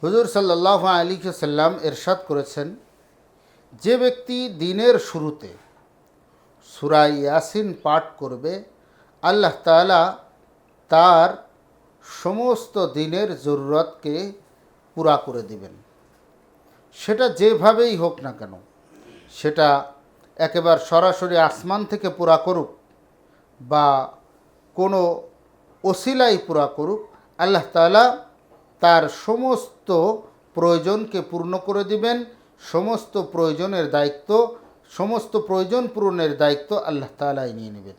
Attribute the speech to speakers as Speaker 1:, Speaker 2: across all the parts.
Speaker 1: হুজুর সাল্লাল্লাহু আলাইহি ওয়াসাল্লাম ইরশাদ করেছেন, যে ব্যক্তি দিনের শুরুতে সূরা ইয়াসিন পাঠ করবে, আল্লাহ তাআলা তার সমস্ত দিনের জরুরতকে পুরা করে দিবেন। সেটা যেভাবেই হোক না কেন, সেটা একেবারে সরাসরি আসমান থেকে পুরা করুক বা কোনো ওসিলাই পুরা করুক, আল্লাহ তাআলা তার সমস্ত প্রয়োজনকে পূর্ণ করে দিবেন। সমস্ত প্রয়োজনের দায়িত্ব, সমস্ত প্রয়োজন পূরণের দায়িত্ব আল্লাহ তাআলাই নিয়ে নেবেন।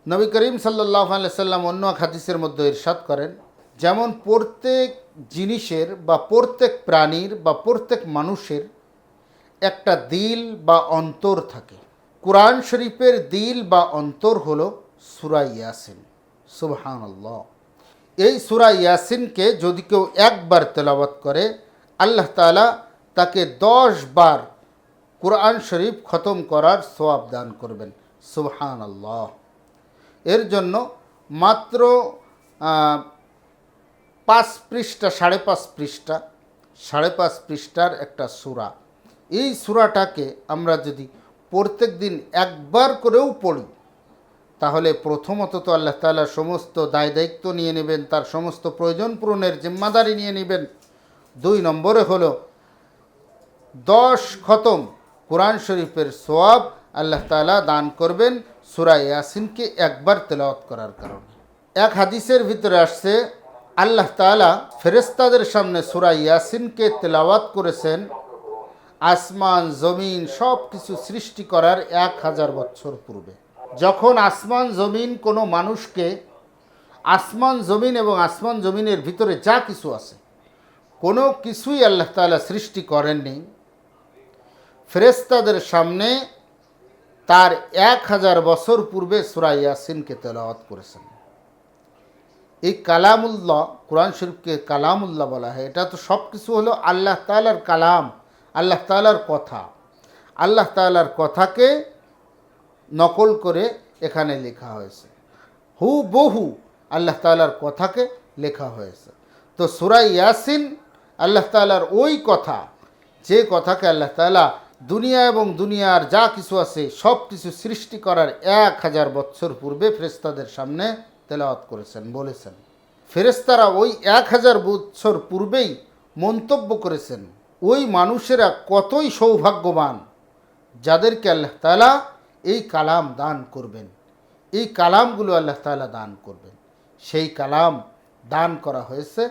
Speaker 1: নবী করিম সাল্লাল্লাহু আলাইহি সাল্লাম অন্য এক হাদিসের মধ্যে ইরশাদ করেন, যেমন প্রত্যেক জিনিসের বা প্রত্যেক প্রাণীর বা প্রত্যেক মানুষের একটা দিল বা অন্তর থাকে। কুরআন শরীফের দিল বা অন্তর হলো সূরা ইয়াসিন। সুবহানাল্লাহ। এই সূরা ইয়াসিনকে যদি কেউ একবার তেলাওয়াত করে, আল্লাহ তাআলা তাকে 10 বার কুরআন শরীফ খতম করার সওয়াব দান করবেন। সুবহানাল্লাহ। এর জন্য মাত্র 5 পৃষ্ঠা, 5.5 পৃষ্ঠা, 5.5 পৃষ্ঠার একটা সূরা। এই সূরাটাকে আমরা যদি প্রত্যেক দিন একবার করেও পড়ি, তাহলে প্রথমত তো আল্লাহ তাআলা সমস্ত দায় দায়িত্ব নিয়ে নেবেন, তার সমস্ত প্রয়োজন পূরণের জিম্মাদারি নিয়ে নেবেন। 2 নম্বরে হলো 10 খতম কোরআন শরীফের সওয়াব আল্লাহ তাআলা দান করবেন সূরা ইয়াসিনকে একবার তেলাওয়াত করার কারণে। এক হাদিসের ভিতরে আসছে, আল্লাহ তাআলা ফেরেশতাদের সামনে সূরা ইয়াসিনকে তেলাওয়াত করেছেন আসমান জমিন সব কিছু সৃষ্টি করার 1000 বছর পূর্বে। যখন আসমান জমিন কোনো মানুষকে, আসমান জমিন এবং আসমান জমিনের ভিতরে যা কিছু আছে কোনো কিছুই আল্লাহ তাআলা সৃষ্টি করেননি, ফেরেশতাদের সামনে তার 1000 বছর পূর্বে সূরা ইয়াসিনকে তেলাওয়াত করেছেন। এই কালামুল্লাহ, কোরআন শরীফকে কালামুল্লাহ বলা হয়। এটা তো সব কিছু হলো আল্লাহ তাআলার কালাম, আল্লাহ তাআলার কথা। আল্লাহ তাআলার কথাকে নকল করে এখানে লেখা হয়েছে, হুবহু আল্লাহ তাআলার কথাকে লেখা হয়েছে। তো সূরা ইয়াসিন আল্লাহ তাআলার ওই কথা, যে কথাকে আল্লাহ তাআলা দুনিয়া এবং দুনিয়ার যা কিছু আছে সব কিছু সৃষ্টি করার 1000 বছর পূর্বে ফেরেশতাদের সামনে তেলাওয়াত করেছেন, বলেছেন। ফেরেশতারা ওই 1000 বছর পূর্বেই মন্তব্য করেছেন, ওই মানুষেরা কতই সৌভাগ্যবান যাদেরকে আল্লাহ তাআলা এই কালাম দান করবেন, এই কালামগুলো আল্লাহ তাআলা দান করবেন। সেই কালাম দান করা হয়েছে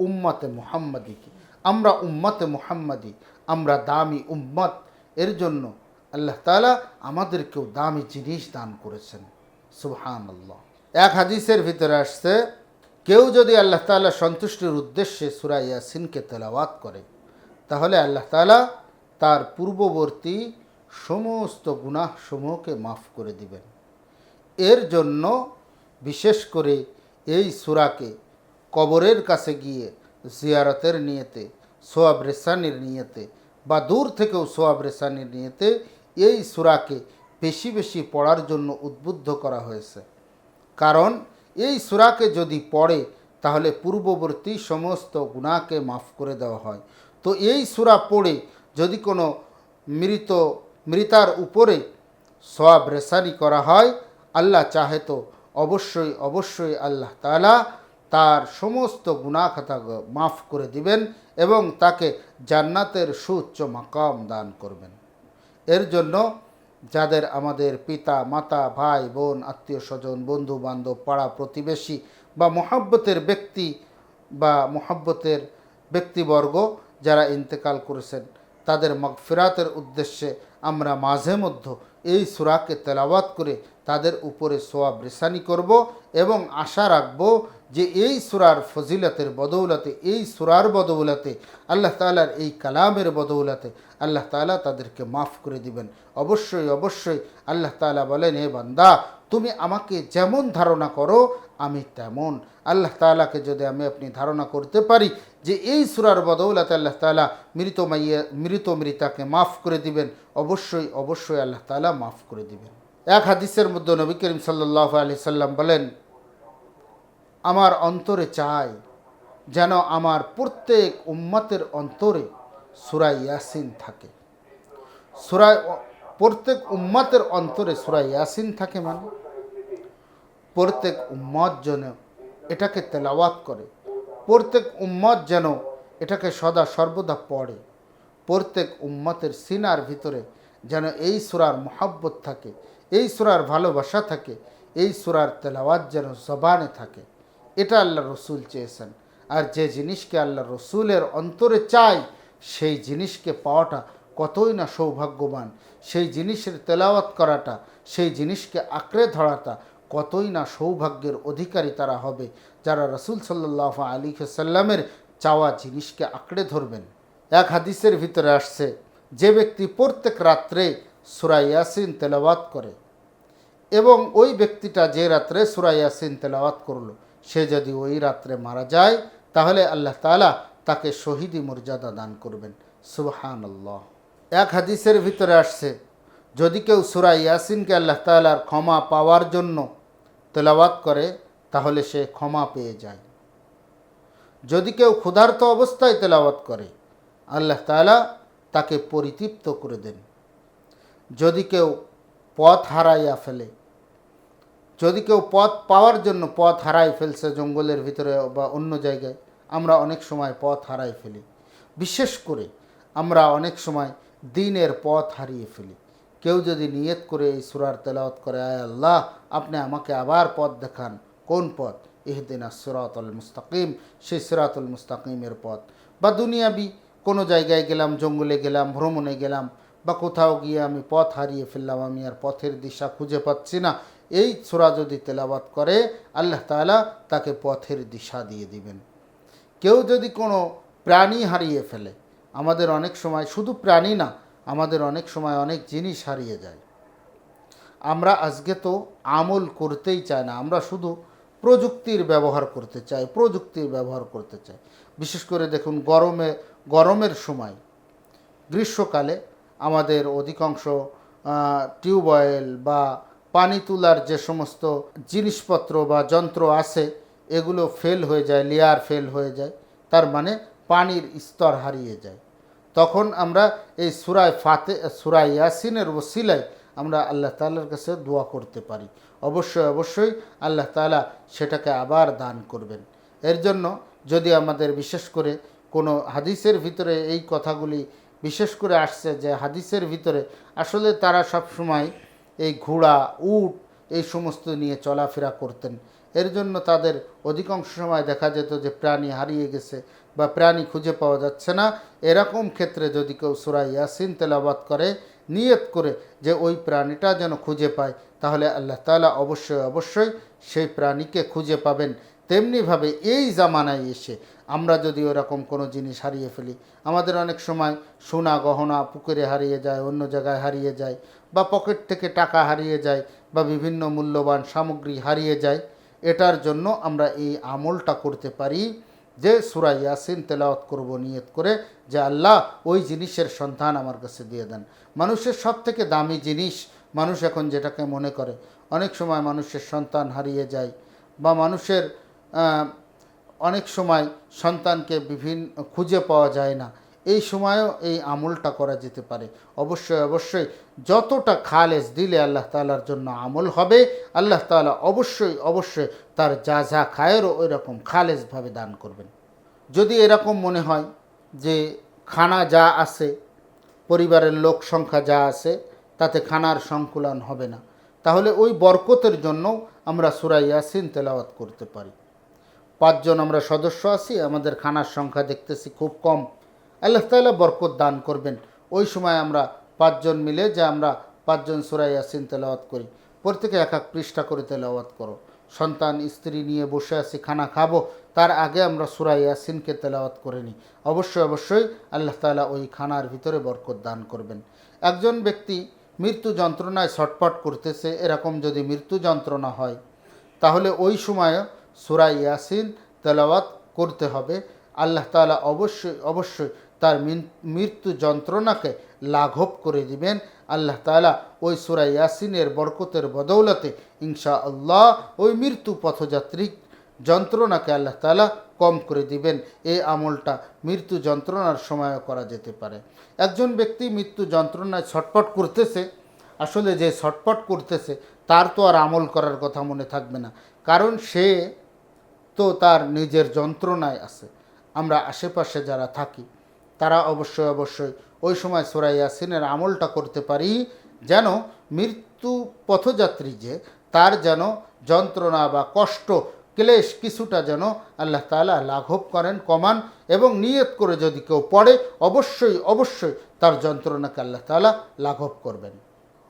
Speaker 1: উম্মতে মুহাম্মাদিকে। আমরা উম্মতে মুহাম্মাদি, আমরা দামি উম্মত। এর জন্য আল্লাহ তাআলা আমাদেরকেও দামি জিনিস দান করেছেন। সুবহানাল্লাহ। এক হাদিসের ভিতরে আসছে, কেউ যদি আল্লাহ তাআলা সন্তুষ্টির উদ্দেশ্যে সূরা ইয়াসিনকে তেলাওয়াত করে, তাহলে আল্লাহ তাআলা তার পূর্ববর্তী সমস্ত গুনাহ সমূহকে মাফ করে দিবেন। এর জন্য বিশেষ করে এই সূরাকে কবরের কাছে গিয়ে জিয়ারতের নিয়তে, সোয়াব রেসানির নিয়তে বা দূর থেকেও সোয়াব রেসানির নিয়তে এই সূরাকে বেশি বেশি পড়ার জন্য উদ্বুদ্ধ করা হয়েছে। কারণ এই সূরাকে যদি পড়ে তাহলে পূর্ববর্তী সমস্ত গুনাহকে মাফ করে দেওয়া হয়। তো এই সূরা পড়ে যদি কোনো মৃতার উপরে সওয়াব রেসানি করা হয়, আল্লাহ চাহে তো অবশ্যই অবশ্যই আল্লাহ তাআলা তার সমস্ত গুনাহ খাতা মাফ করে দিবেন এবং তাকে জান্নাতের সুউচ্চ মাকাম দান করবেন। এর জন্য যাদের আমাদের পিতা মাতা, ভাই বোন, আত্মীয় স্বজন, বন্ধু বান্ধব, পাড়া প্রতিবেশী বা মহব্বতের ব্যক্তি বা মহব্বতের ব্যক্তিবর্গ যারা ইন্তেকাল করেছেন, তাদের মাগফিরাতের উদ্দেশ্যে আমরা মাঝে মধ্যে এই সূরাকে তেলাওয়াত করে তাদের উপরে সোয়াব রেসানি করব এবং আশা রাখব যে এই সূরার ফজিলতের বদৌলতে, এই সূরার বদৌলতে, আল্লাহ তাআলার এই কালামের বদৌলতে আল্লাহ তাআলা তাদেরকে মাফ করে দিবেন। অবশ্যই অবশ্যই আল্লাহ তাআলা বলেন, হে বান্দা, তুমি আমাকে যেমন ধারণা করো আমি তেমন। আল্লাহ তাআলাকে যদি আপনি ধারণা করতে পারি যে এই সূরার বদৌলতে আল্লাহ তাআলা মৃতাকে মাফ করে দিবেন, অবশ্যই অবশ্যই আল্লাহ তাআলা মাফ করে দিবেন। এক হাদিসের মধ্যে নবী করিম সাল্লাল্লাহু আলাইহি সাল্লাম বলেন, আমার অন্তরে চায় যেন আমার প্রত্যেক উম্মতের অন্তরে সূরা ইয়াসিন থাকে। প্রত্যেক উম্মতের অন্তরে সূরা ইয়াসিন থাকে, মানে প্রত্যেক উম্মত যেন এটাকে তেলাওয়াত করে, প্রত্যেক উম্মত যেন এটাকে সদা সর্বদা পড়ে, প্রত্যেক উম্মতের সিনার ভিতরে যেন এই সূরার মহব্বত থাকে, এই সূরার ভালোবাসা থাকে, এই সূরার তেলাওয়াত যেন জবানে থাকে। এটা আল্লাহ রসুল চেয়েছেন। আর যে জিনিসকে আল্লাহ রসুলের অন্তরে চাই, সেই জিনিসকে পাওয়াটা কতই না সৌভাগ্যবান, সেই জিনিসের তেলাওয়াত করাটা, সেই জিনিসকে আঁকড়ে ধরাটা কতই না সৌভাগ্যের অধিকারী তারা হবে, যারা রসুল সাল্লাল্লাহু আলাইহি সাল্লামের চাওয়া জিনিসকে আঁকড়ে ধরবেন। এক হাদিসের ভিতরে আসছে, যে ব্যক্তি প্রত্যেক রাত্রে সূরা ইয়াসিন তেলাওয়াত করে এবং ওই ব্যক্তিটা যে রাত্রে সূরা ইয়াসিন তেলাওয়াত করলো, সে যদি ওই রাত্রে মারা যায়, তাহলে আল্লাহ তাআলা তাকে শহীদি মর্যাদা দান করবেন। সুবহানাল্লাহ। এক হাদিসের ভিতরে আসছে, যদি কেউ সূরা ইয়াসিনকে আল্লাহ তাআলার ক্ষমা পাওয়ার জন্য তেলাওয়াত করে, তাহলে সে ক্ষমা পেয়ে যায়। যদি কেউ ক্ষুধার্ত অবস্থায় তেলাওয়াত করে, আল্লাহ তাআলা তাকে পরিতৃপ্ত করে দেন। যদি কেউ পথ হারাইয়া ফেলে, যদি কেউ পথ পাওয়ার জন্য পথ হারাই ফেলছে, জঙ্গলের ভিতরে বা অন্য জায়গায়, আমরা অনেক সময় পথ হারাই ফেলি। বিশেষ করে আমরা অনেক সময় দ্বীনের পথ হারিয়ে ফেলি। কেউ যদি নিয়ত করে এই সূরার তেলাওয়াত করে, আয় আল্লাহ আপনি আমাকে আবার পথ দেখান, কোন পথ? ইহদিনাস সিরাতাল মুস্তাকিম, সেই সিরাতুল মুস্তাকিমের পথ। বা দুনিয়াবি কোনো জায়গায় গেলাম, জঙ্গলে গেলাম, ভ্রমণে গেলাম, বা কোথাও গিয়ে আমি পথ হারিয়ে ফেললাম, আমি আর পথের দিশা খুঁজে পাচ্ছি না, এই সূরা যদি তেলাওয়াত করে, আল্লাহ তাআলা তাকে পথের দিশা দিয়ে দিবেন। কেউ যদি কোনো প্রাণী হারিয়ে ফেলে, আমাদের অনেক সময় শুধু প্রাণী না, আমাদের অনেক সময় অনেক জিনিস হারিয়ে যায়। আমরা আজকে তো আমল করতেই চাই না, আমরা শুধু প্রযুক্তির ব্যবহার করতে চাই, প্রযুক্তির ব্যবহার করতে চাই। বিশেষ করে দেখুন গরমের সময়, গ্রীষ্মকালে আমাদের অধিকাংশ টিউবওয়েল বা পানি তোলার যে সমস্ত জিনিসপত্র বা যন্ত্র আছে, এগুলো ফেল হয়ে যায়, লেয়ার ফেল হয়ে যায়, তার মানে পানির স্তর হারিয়ে যায়। তখন আমরা এই সূরা ইয়াসিনের ওসিলায় আমরা আল্লাহ তাআলার কাছে দোয়া করতে পারি। অবশ্যই আল্লাহ তাআলা সেটাকে আবার দান করবেন। এর জন্য যদি আমাদের বিশেষ করে কোনো হাদিসের ভিতরে এই কথাগুলি বিশেষ করে আসছে, যে হাদিসের ভিতরে আসলে তারা সব সময় এই ঘোড়া, উট এই সমস্ত নিয়ে চলাফেরা করতেন। এর জন্য তাদের অধিকাংশ সময় দেখা যেত যে প্রাণী হারিয়ে গেছে বা প্রাণী খুঁজে পাওয়া যাচ্ছে না। এরকম ক্ষেত্রে যদি কেউ সূরা ইয়াসিন তেলাওয়াত করে, নিয়ত করে যে ওই প্রাণীটা যেন খুঁজে পায়, তাহলে আল্লাহ তাআলা অবশ্যই সেই প্রাণীকে খুঁজে পাবেন। তেমনিভাবে এই জামানায় এসে আমরা যদি ওরকম কোনো জিনিস হারিয়ে ফেলি, আমাদের অনেক সময় সোনা গহনা পুকুরে হারিয়ে যায়, অন্য জায়গায় হারিয়ে যায়, বা পকেট থেকে টাকা হারিয়ে যায়, বা বিভিন্ন মূল্যবান সামগ্রী হারিয়ে যায়, এটার জন্য আমরা এই আমলটা করতে পারি যে সূরা ইয়াসিন তেলাওয়াত করব নিয়ত করে, যে আল্লাহ ওই জিনিসের সন্ধান আমার কাছে দিয়ে দেন। মানুষের সব থেকে দামি জিনিস মানুষ এখন যেটাকে মনে করে, অনেক সময় মানুষের সন্তান হারিয়ে যায়, বা মানুষের অনেক সময় সন্তানকে খুঁজে পাওয়া যায় না, এই সময়ও এই আমলটা করা যেতে পারে। অবশ্যই যতটা খালেস দিলে আল্লাহ তাআলার জন্য আমল হবে, আল্লাহ তাআলা অবশ্যই তার যা খায়েরও ওই রকম খালেসভাবে দান করবেন। যদি এরকম মনে হয় যে খানা যা আছে, পরিবারের লোক সংখ্যা যা আছে, তাতে খানার সংকুলন হবে না, তাহলে ওই বরকতের জন্য আমরা সূরা ইয়াসিন তেলাওয়াত করতে পারি। 5 জন আমরা সদস্য আছি, আমাদের খানার সংখ্যা দেখতেছি খুব কম, আল্লাহ তাআলা বরকত দান করবেন। ওই সময় আমরা 5 জন মিলে যে আমরা 5 জন সূরা ইয়াসিন তেলাওয়াত করি, প্রত্যেকে এক এক পৃষ্ঠা করে তেলাওয়াত করো। সন্তান স্ত্রী নিয়ে বসে আছি, খানা খাবো, তার আগে আমরা সূরা ইয়াসিনকে তেলাওয়াত করে নিই। অবশ্যই আল্লাহ তাআলা ওই খানার ভিতরে বরকত দান করবেন। একজন ব্যক্তি মৃত্যু যন্ত্রণায় ছটফট করতেছে, এরকম যদি মৃত্যু যন্ত্রণা হয়, তাহলে ওই সময় সূরা ইয়াসিন তেলাওয়াত করতে হবে। আল্লাহ তাআলা অবশ্যই তার মৃত্যু যন্ত্রণাকে লাঘব করে দিবেন। আল্লাহ তাআলা ওই সূরা ইয়াসিনের বরকতের বদৌলতে ইনশাআল্লাহ ওই মৃত্যু পথযাত্রী যন্ত্রণাকে আল্লাহ তাআলা কম করে দিবেন। এই আমলটা মৃত্যু যন্ত্রণার সময়ও করা যেতে পারে। একজন ব্যক্তি মৃত্যু যন্ত্রণায় ছটফট করতেছে, আসলে যে ছটফট করতেছে তার তো আর আমল করার কথা মনে থাকবে না, কারণ সে তো তার নিজের যন্ত্রণায় আছে। আমরা আশেপাশে যারা থাকি তারা অবশ্যই ওই সময় সূরা ইয়াসিনের আমলটা করতে পারি, যেন মৃত্যু পথযাত্রী যে তার যেন যন্ত্রণা বা কষ্ট ক্লেশ কিছুটা যেন আল্লাহ তাআলা লাঘব করেন, কমান। এবং নিয়ত করে যদি কেউ পড়ে অবশ্যই তার যন্ত্রণাকে আল্লাহ তাআলা লাঘব করবেন।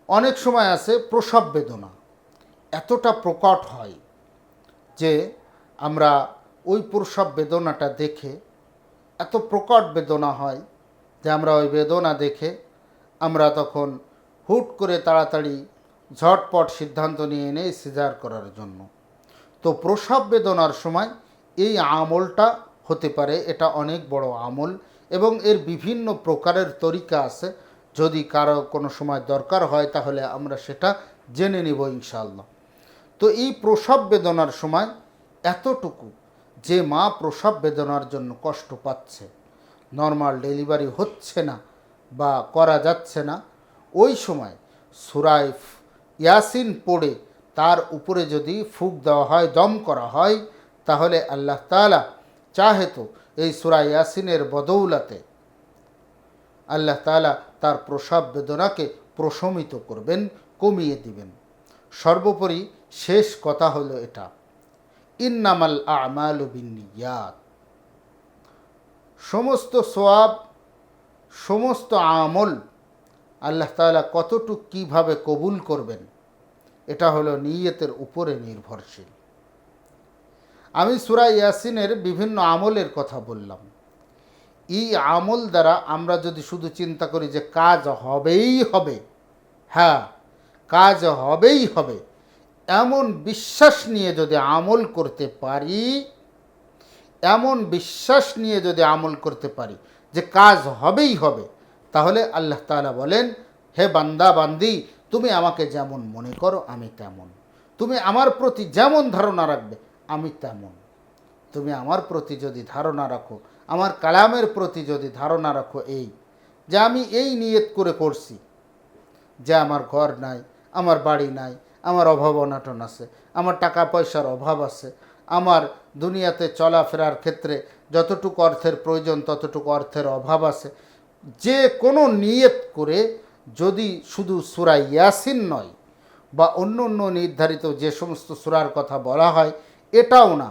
Speaker 1: অনেক সময় আছে প্রসব বেদনা এতটা প্রকট হয় যে আমরা ওই প্রসব বেদনাটা দেখে, এত প্রকট বেদনা হয় যে আমরা ওই বেদনা দেখে আমরা তখন হুট করে তাড়াতাড়ি ঝটপট সিদ্ধান্ত নিয়ে নেই সিজার করার জন্য। তো প্রসব বেদনার সময় এই আমলটা হতে পারে, এটা অনেক বড় আমল এবং এর বিভিন্ন প্রকারের তরিকা আছে। যদি কারো কোনো সময় দরকার হয় তাহলে আমরা সেটা জেনে নিব ইনশাআল্লাহ। তো এই প্রসব বেদনার সময় এতটুকু, যে মা প্রসব বেদনার জন্য কষ্ট পাচ্ছে, নর্মাল ডেলিভারি হচ্ছে না বা করা যাচ্ছে না, ওই সময় সূরা ইয়াসিন পড়ে তার উপরে যদি ফুঁক দেওয়া হয়, দম করা হয়, তাহলে আল্লাহ তাআলা চাহে তো এই সূরা ইয়াসিনের বদৌলতে আল্লাহ তাআলা তার প্রসব বেদনাকে প্রশমিত করবেন, কমিয়ে দিবেন। সর্বোপরি শেষ কথা হলো এটা, ইন্নামাল আমালু বিন্নিয়াত। সমস্ত সওয়াব, সমস্ত আমল আল্লাহ তাআলা কতটুক কীভাবে কবুল করবেন এটা হলো নিয়তের উপরে নির্ভরশীল। আমি সূরা ইয়াসিনের বিভিন্ন আমলের কথা বললাম। এই আমল দ্বারা আমরা যদি শুধু চিন্তা করি যে কাজ হবেই হবে, হ্যাঁ কাজ হবেই হবে, এমন বিশ্বাস নিয়ে যদি আমল করতে পারি, এমন বিশ্বাস নিয়ে যদি আমল করতে পারি যে কাজ হবেই হবে, তাহলে আল্লাহ তাআলা বলেন, হে বান্দা বান্দি, তুমি আমাকে যেমন মনে করো আমি তেমন, তুমি আমার প্রতি যেমন ধারণা রাখবে আমি তেমন। তুমি আমার প্রতি যদি ধারণা রাখো, আমার কালামের প্রতি যদি ধারণা রাখো এই যে আমি এই নিয়ত করে করছি যে আমার ঘর নাই, আমার বাড়ি নাই, আমার অভাব অনাটন আছে, আমার টাকা পয়সার অভাব আছে, আমার দুনিয়াতে চলাফেরার ক্ষেত্রে যতটুকু অর্থের প্রয়োজন ততটুকু অর্থের অভাব আছে, যে কোনো নিয়ত করে যদি শুধু সূরা ইয়াসিন নয় বা অন্য অন্য নির্ধারিত যে সমস্ত সূরার কথা বলা হয় এটাও না,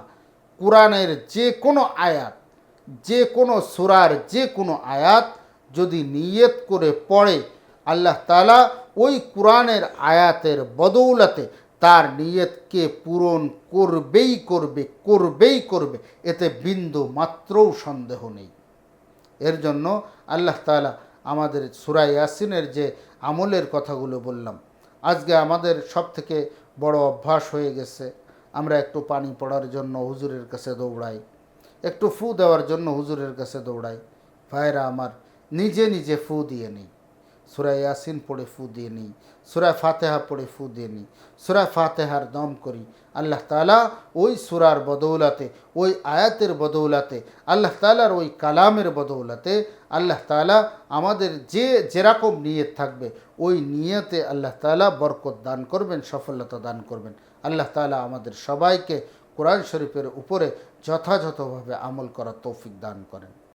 Speaker 1: কোরআনের যে কোনো আয়াত, যে কোনো সূরার যে কোনো আয়াত যদি নিয়ত করে পড়ে, আল্লাহ তাআলা ওই কোরআনের আয়াতের বদৌলতে তার নিয়তকে পূরণ করবেই করবে, এতে বিন্দু মাত্রও সন্দেহ নেই। এর জন্য আল্লাহ তাআলা আমাদের সূরা ইয়াসিনের যে আমলের কথাগুলো বললাম, আজকে আমাদের সব থেকে বড় অভ্যাস হয়ে গেছে, আমরা একটু পানি পড়ার জন্য হুজুরের কাছে দৌড়াই, একটু ফু দেওয়ার জন্য হুজুরের কাছে দৌড়াই। ভাইরা আমার, নিজে নিজে ফু দিয়ে নিই, সূরা ইয়াসিন পড়ে ফু দিয়ে নিই, সূরা ফাতিহা পড়ে ফু দিয়ে নিই, সূরা ফাতিহার দম করি। আল্লাহ তাআলা ওই সূরার বদৌলতে, ওই আয়াতের বদৌলতে, আল্লাহ তাআলার ওই কালামের বদৌলতে আল্লাহ তাআলা আমাদের যেরকম নিয়ত থাকবে ওই নিয়তে আল্লাহ তাআলা বরকত দান করবেন, সফলতা দান করবেন। আল্লাহ তাআলা আমাদের সবাইকে কোরআন শরীফের উপরে যথাযথভাবে আমল করার তৌফিক দান করেন।